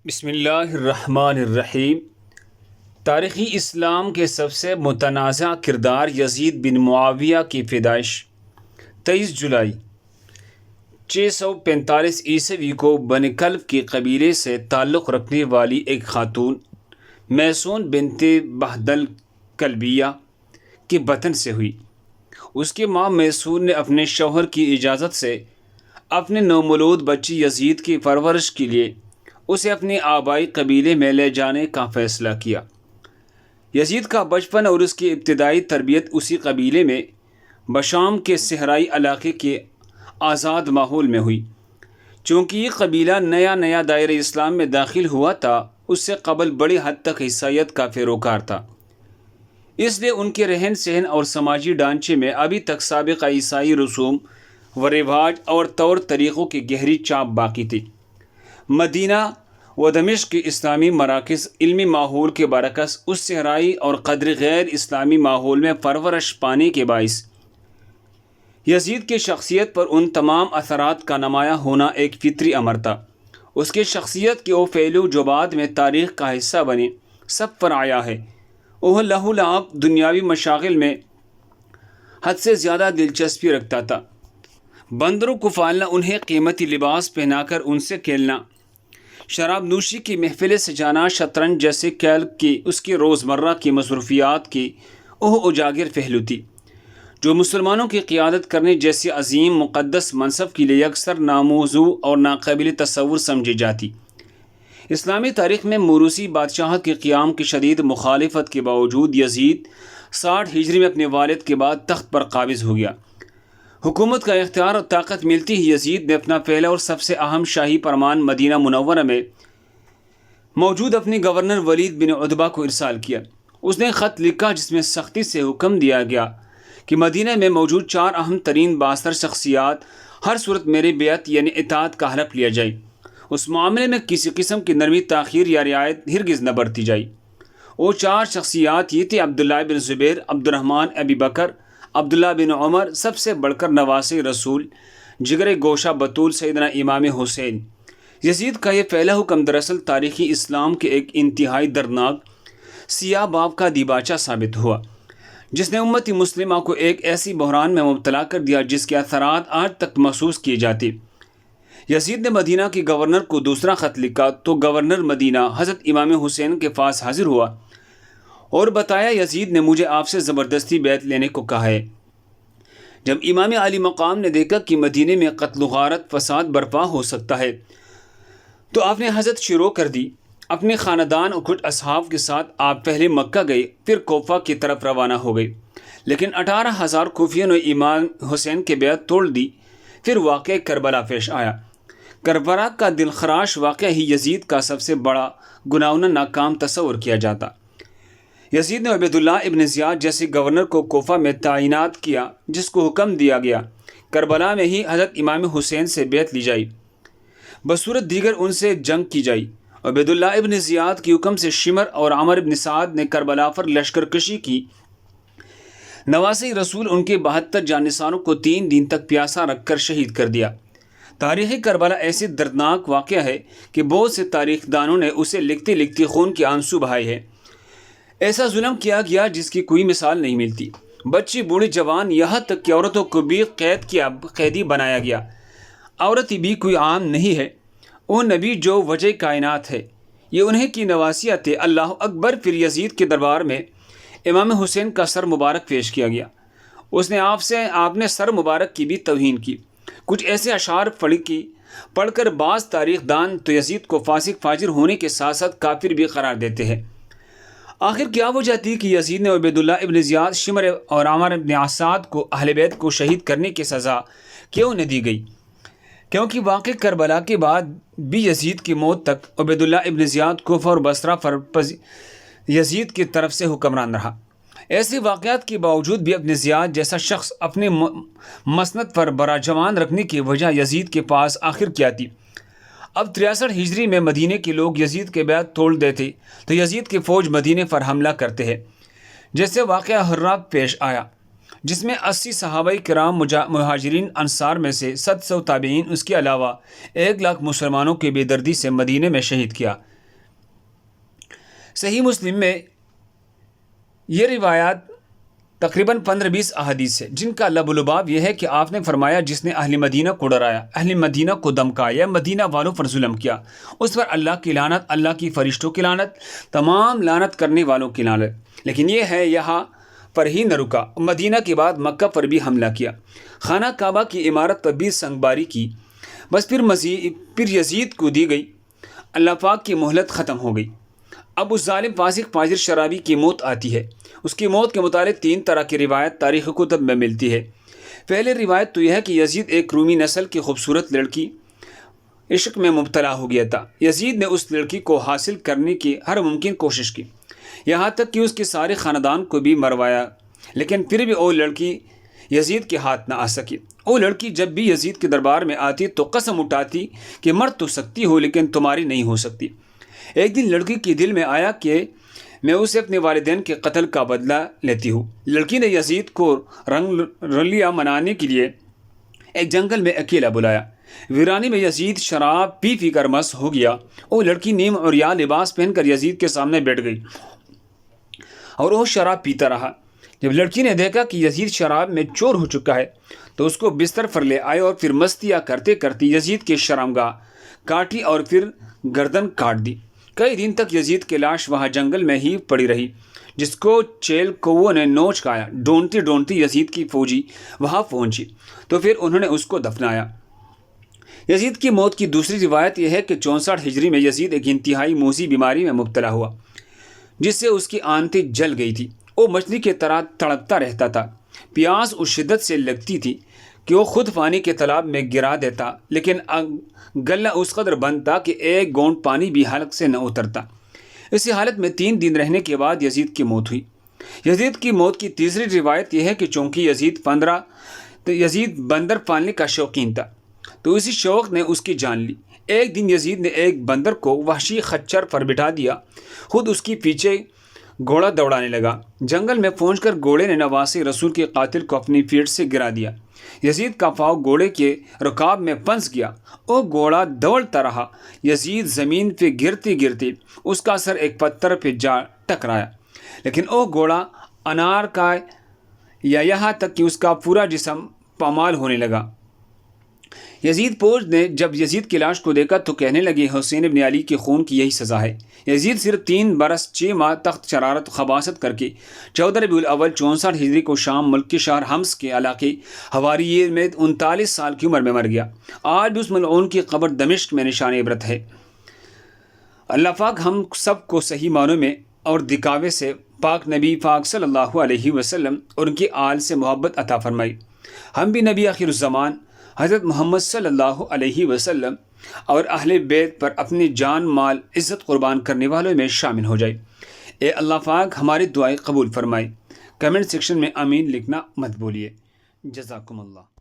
بسم اللہ الرحمن الرحیم۔ تاریخی اسلام کے سب سے متنازع کردار یزید بن معاویہ کی پیدائش 23 جولائی 645 عیسوی کو بنی کلب کے قبیلے سے تعلق رکھنے والی ایک خاتون میسون بنت بہدل کلبیہ کے بطن سے ہوئی۔ اس کی ماں میسون نے اپنے شوہر کی اجازت سے اپنے نومولود بچی یزید کی پرورش کے لیے اسے اپنے آبائی قبیلے میں لے جانے کا فیصلہ کیا۔ یزید کا بچپن اور اس کی ابتدائی تربیت اسی قبیلے میں بشام کے صحرائی علاقے کے آزاد ماحول میں ہوئی۔ چونکہ یہ قبیلہ نیا دائرہ اسلام میں داخل ہوا تھا، اس سے قبل بڑی حد تک عیسائیت کا پیروکار تھا، اس لیے ان کے رہن سہن اور سماجی ڈھانچے میں ابھی تک سابقہ عیسائی رسوم و رواج اور طور طریقوں کی گہری چھاپ باقی تھی۔ مدینہ و دمشق کے اسلامی مراکز علمی ماحول کے برعکس اس صحرائی اور قدر غیر اسلامی ماحول میں پرورش پانے کے باعث یزید کی شخصیت پر ان تمام اثرات کا نمایاں ہونا ایک فطری امر تھا۔ اس کی شخصیت کے وہ پہلو جو بعد میں تاریخ کا حصہ بنے سب پر آیا ہے۔ وہ لہو لعب دنیاوی مشاغل میں حد سے زیادہ دلچسپی رکھتا تھا۔ بندروں کو پالنا، انہیں قیمتی لباس پہنا کر ان سے کھیلنا، شراب نوشی کی محفلیں سجانا، شطرنج جیسے کھیل کی اس کی روزمرہ کی مصروفیات کی وہ اجاگر پہلو تھی، جو مسلمانوں کی قیادت کرنے جیسی عظیم مقدس منصب کے لیے اکثر ناموزوں اور ناقابل تصور سمجھی جاتی۔ اسلامی تاریخ میں موروثی بادشاہت کے قیام کی شدید مخالفت کے باوجود یزید 60 ہجری میں اپنے والد کے بعد تخت پر قابض ہو گیا۔ حکومت کا اختیار اور طاقت ملتی ہی یزید نے اپنا پہلا اور سب سے اہم شاہی فرمان مدینہ منورہ میں موجود اپنے گورنر ولید بن عتبہ کو ارسال کیا۔ اس نے خط لکھا جس میں سختی سے حکم دیا گیا کہ مدینہ میں موجود 4 اہم ترین بااثر شخصیات ہر صورت میرے بیعت یعنی اطاعت کا حلف لیا جائے۔ اس معاملے میں کسی قسم کی نرمی تاخیر یا رعایت ہرگز نہ برتی جائے۔ وہ 4 شخصیات یہ تھے: عبداللہ بن زبیر، عبد الرحمن ابی بکر، عبداللہ بن عمر، سب سے بڑھ کر نواسے رسول، جگر گوشہ بطول سیدنا امام حسین۔ یزید کا یہ پہلا حکم دراصل تاریخی اسلام کے ایک انتہائی دردناک سیاہ باب کا دیباچہ ثابت ہوا، جس نے امت مسلمہ کو ایک ایسی بحران میں مبتلا کر دیا جس کے اثرات آج تک محسوس کیے جاتے۔ یزید نے مدینہ کے گورنر کو دوسرا خط لکھا تو گورنر مدینہ حضرت امام حسین کے پاس حاضر ہوا اور بتایا، یزید نے مجھے آپ سے زبردستی بیعت لینے کو کہا ہے۔ جب امام علی مقام نے دیکھا کہ مدینے میں قتل و غارت فساد برپا ہو سکتا ہے تو آپ نے حضرت شروع کر دی۔ اپنے خاندان اور کچھ اصحاب کے ساتھ آپ پہلے مکہ گئے، پھر کوفہ کی طرف روانہ ہو گئے، لیکن 18,000 کوفیوں نے امام حسین کے بیعت توڑ دی۔ پھر واقعہ کربلا پیش آیا۔ کربلا کا دلخراش واقعہ ہی یزید کا سب سے بڑا گناہوں ناکام تصور کیا جاتا۔ یزید نے عبیداللہ ابن زیاد جیسے گورنر کو کوفہ میں تعینات کیا، جس کو حکم دیا گیا کربلا میں ہی حضرت امام حسین سے بیعت لی جائے، بصورت دیگر ان سے جنگ کی جائے۔ عبیداللہ ابن زیاد کے حکم سے شمر اور عمر ابن سعد نے کربلا پر لشکر کشی کی۔ نواسے رسول ان کے 72 جانشینوں کو 3 دن تک پیاسا رکھ کر شہید کر دیا۔ تاریخی کربلا ایسی دردناک واقعہ ہے کہ بہت سے تاریخ دانوں نے اسے لکھتے لکھتے خون کے آنسو بہائے ہیں۔ ایسا ظلم کیا گیا جس کی کوئی مثال نہیں ملتی۔ بچے، بوڑھے، جوان، یہاں تک کہ عورتوں کو بھی قیدی بنایا گیا۔ عورت بھی کوئی عام نہیں ہے، وہ نبی جو وجہ کائنات ہے، یہ انہیں کی نواسیت ہے۔ اللہ اکبر۔ پھر یزید کے دربار میں امام حسین کا سر مبارک پیش کیا گیا۔ اس نے آپ نے سر مبارک کی بھی توہین کی۔ کچھ ایسے اشعار پڑھ کر بعض تاریخ دان تو یزید کو فاسق فاجر ہونے کے ساتھ ساتھ کافر بھی قرار دیتے ہیں۔ آخر کیا وجہ تھی کہ یزید نے عبیداللہ ابن زیاد، شمر اور عمر ابن اسعد کو اہل بیت کو شہید کرنے کی سزا کیوں نہ دی گئی؟ کیونکہ واقع کربلا کے بعد بھی یزید کی موت تک عبیداللہ ابن زیاد کوفہ اور بصرہ پر یزید کی طرف سے حکمران رہا۔ ایسے واقعات کے باوجود بھی ابن زیاد جیسا شخص اپنے مسند پر براجمان رکھنے کی وجہ یزید کے پاس آخر کیا تھی؟ اب 63 ہجری میں مدینے کے لوگ یزید کے بیعت توڑ دیتے تو یزید کی فوج مدینے پر حملہ کرتے ہیں، جیسے واقعہ حرہ پیش آیا، جس میں 80 صحابہ کرام مہاجرین انصار میں سے 700 تابعین، اس کے علاوہ 1 لاکھ مسلمانوں کی بے دردی سے مدینے میں شہید کیا۔ صحیح مسلم میں یہ روایات تقریباً 15-20 احادیث ہے، جن کا لب و لباب یہ ہے کہ آپ نے فرمایا جس نے اہل مدینہ کو ڈرایا، اہل مدینہ کو دمکایا، مدینہ والوں پر ظلم کیا، اس پر اللہ کی لعنت، اللہ کی فرشتوں کی لعنت، تمام لعنت کرنے والوں کی لعنت۔ لیکن یہ ہے یہاں پر ہی نہ رکا، مدینہ کے بعد مکہ پر بھی حملہ کیا، خانہ کعبہ کی عمارت پر بھی سنگباری کی، بس پھر یزید کو دی گئی، اللہ پاک کی مہلت ختم ہو گئی۔ اب اس ظالم فاسق فاجر شرابی کی موت آتی ہے۔ اس کی موت کے متعلق 3 طرح کی روایت تاریخ کتب میں ملتی ہے۔ پہلے روایت تو یہ ہے کہ یزید ایک رومی نسل کی خوبصورت لڑکی عشق میں مبتلا ہو گیا تھا۔ یزید نے اس لڑکی کو حاصل کرنے کی ہر ممکن کوشش کی، یہاں تک کہ اس کے سارے خاندان کو بھی مروایا، لیکن پھر بھی وہ لڑکی یزید کے ہاتھ نہ آ سکی۔ وہ لڑکی جب بھی یزید کے دربار میں آتی تو قسم اٹھاتی کہ مر تو سکتی ہو لیکن تمہاری نہیں ہو سکتی۔ ایک دن لڑکی کے دل میں آیا کہ میں اسے اپنے والدین کے قتل کا بدلہ لیتی ہوں۔ لڑکی نے یزید کو رنگ رلیاں منانے کے لیے ایک جنگل میں اکیلا بلایا۔ ویرانی میں یزید شراب پی کر مست ہو گیا۔ وہ لڑکی نیم عریاں لباس پہن کر یزید کے سامنے بیٹھ گئی اور وہ شراب پیتا رہا۔ جب لڑکی نے دیکھا کہ یزید شراب میں چور ہو چکا ہے تو اس کو بستر پر لے آئے اور پھر مستیاں کرتے کرتے یزید کی شرمگاہ کاٹی اور پھر گردن کاٹ دی۔ کئی دن تک یزید کی لاش وہاں جنگل میں ہی پڑی رہی، جس کو چیل کووں نے نوچ کھایا۔ ڈھونڈتی ڈھونڈتی یزید کی فوجی وہاں پہنچی تو پھر انہوں نے اس کو دفنایا۔ یزید کی موت کی دوسری روایت یہ ہے کہ 64 ہجری میں یزید ایک انتہائی موذی بیماری میں مبتلا ہوا، جس سے اس کی آنتیں جل گئی تھی۔ وہ مچھلی کی طرح تڑپتا رہتا تھا، پیاس اس شدت سے لگتی تھی کہ وہ خود پانی کے تالاب میں گرا دیتا، لیکن گلہ اس قدر بند تھا کہ ایک گونٹ پانی بھی حلق سے نہ اترتا۔ اسی حالت میں 3 دن رہنے کے بعد یزید کی موت ہوئی۔ یزید کی موت کی تیسری روایت یہ ہے کہ چونکہ یزید بندر پالنے کا شوقین تھا تو اسی شوق نے اس کی جان لی۔ ایک دن یزید نے ایک بندر کو وحشی خچر پر بٹھا دیا، خود اس کے پیچھے گھوڑا دوڑانے لگا۔ جنگل میں پہنچ کر گھوڑے نے نواسے رسول کے قاتل کو اپنی پیٹھ سے گرا دیا۔ یزید کا پاؤں گھوڑے کے رکاب میں پھنس گیا، وہ گھوڑا دوڑتا رہا۔ یزید زمین پہ گرتے گرتے اس کا سر ایک پتھر پہ جا ٹکرایا، لیکن وہ گھوڑا انار کا یا یہاں تک کہ اس کا پورا جسم پامال ہونے لگا۔ یزید فوج نے جب یزید کی لاش کو دیکھا تو کہنے لگے حسین ابن علی کے خون کی یہی سزا ہے۔ یزید صرف 3 برس 6 ماہ تخت شرارت خباثت کر کے 14 ربیع الاول 64 ہجری کو شام ملک کے شہر حمص کے علاقے حواریہ میں 39 سال کی عمر میں مر گیا۔ آج بھی اس ملعون کی قبر دمشق میں نشان عبرت ہے۔ اللہ پاک ہم سب کو صحیح معنوں میں اور دکھاوے سے پاک نبی پاک صلی اللہ علیہ وسلم اور ان کی آل سے محبت عطا فرمائی۔ ہم بھی نبی آخر الزمان حضرت محمد صلی اللہ علیہ وسلم اور اہل بیت پر اپنی جان مال عزت قربان کرنے والوں میں شامل ہو جائے۔ اے اللہ پاک ہماری دعائیں قبول فرمائے۔ کمنٹ سیکشن میں آمین لکھنا مت بھولیے۔ جزاکم اللہ۔